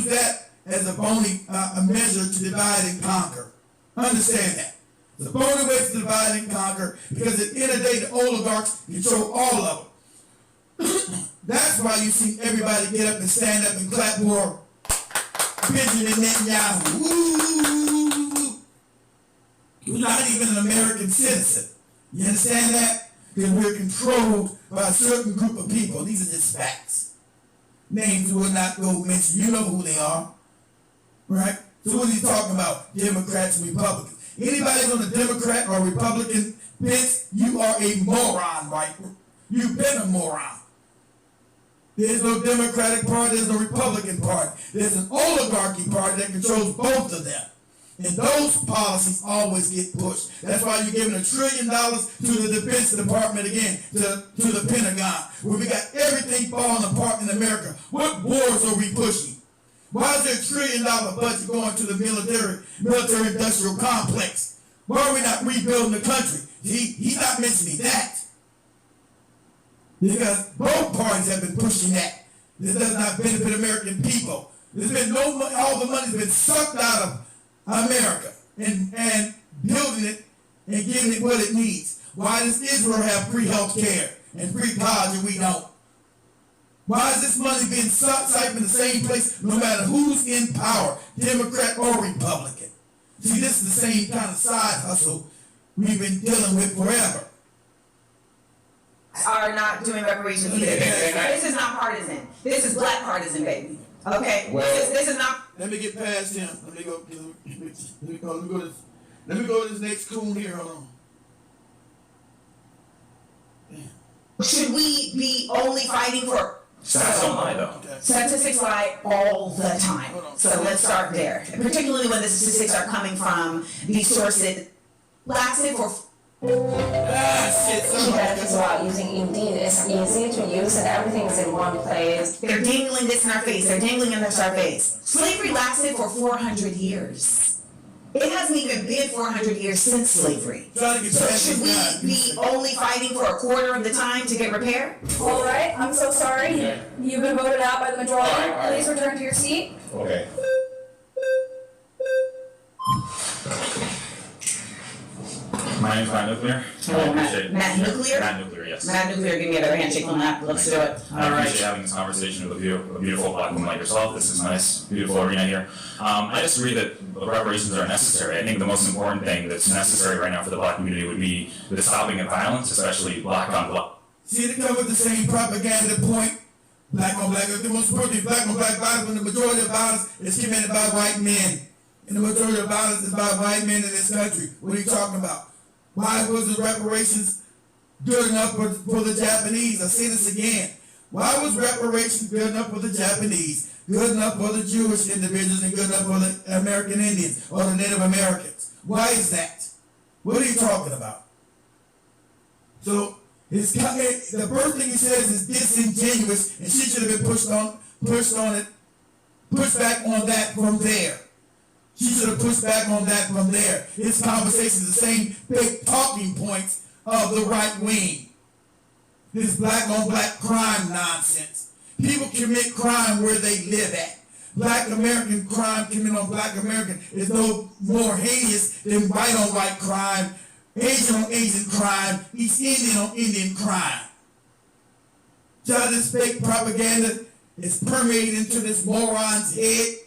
that as a bony a measure to divide and conquer. Understand that. It's a bony way to divide and conquer because at the end of the day, the oligarchs control all of them. That's why you see everybody get up and stand up and clap for Benjamin Netanyahu. Woo! You're not even an American citizen. You understand that? Because we're controlled by a certain group of people. These are just facts. Names will not go mention. You know who they are, right? So what are you talking about? Democrats and Republicans. Anybody on the Democrat or Republican fence, you are a moron, right? You've been a moron. There's no Democratic Party, there's no Republican Party. There's an oligarchy party that controls both of them. And those policies always get pushed. That's why you're giving $1 trillion to the Defense Department again, to the Pentagon, where we got everything falling apart in America. What wars are we pushing? Why is there $1 trillion budget going to the military industrial complex? Why are we not rebuilding the country? He's not mentioning that. Because both parties have been pushing that. This does not benefit American people. There's been no money, all the money's been sucked out of America and building it and giving it what it needs. Why does Israel have free health care and free college and we don't? Why is this money being siphoned in the same place no matter who's in power, Democrat or Republican? See, this is the same kind of side hustle we've been dealing with forever. Are not doing reparations either. This is not partisan. This is black partisan, baby. Okay? Well, this is not. Let me get past him. Let me go to this next coon here. Hold on. Damn. Should we be only fighting for Statistics don't lie, though. Okay. Statistics lie all the time. So let's start there. Particularly when the statistics are coming from the sources. Lasted for. That is why using Indeed is easy to use and everything is in one place. They're dangling this in our face. They're dangling in our face. Slavery lasted for 400 years. It hasn't even been 400 years since slavery. So should we be only fighting for a quarter of the time to get repair? All right, I'm so sorry. Okay. You've been voted out by the majority. All right. Please return to your seat. Okay. My name's Matt Nuclear. Matt Nuclear? Matt Nuclear, yes. Matt Nuclear, give me another handshake on that. Let's do it. I appreciate having this conversation with you, a beautiful black woman like yourself. This is nice, beautiful arena here. I just agree that reparations are necessary. I think the most important thing that's necessary right now for the black community would be the stopping of violence, especially black on black. See, they come with the same propaganda point. Black on black. The most important thing, black on black violence, when the majority of violence is committed by white men. And the majority of violence is by white men in this country. What are you talking about? Why was the reparations good enough for the Japanese? I say this again. Why was reparations good enough for the Japanese, good enough for the Jewish individuals, and good enough for the American Indians or the Native Americans? Why is that? What are you talking about? So the first thing he says is disingenuous, and she should have been pushed back on that from there. She should have pushed back on that from there. His conversation is the same big talking points of the right wing. This black on black crime nonsense. People commit crime where they live at. Black American crime committed on black American is no more heinous than white on white crime, Asian on Asian crime, East Indian on Indian crime. So this fake propaganda is permeated into this moron's head.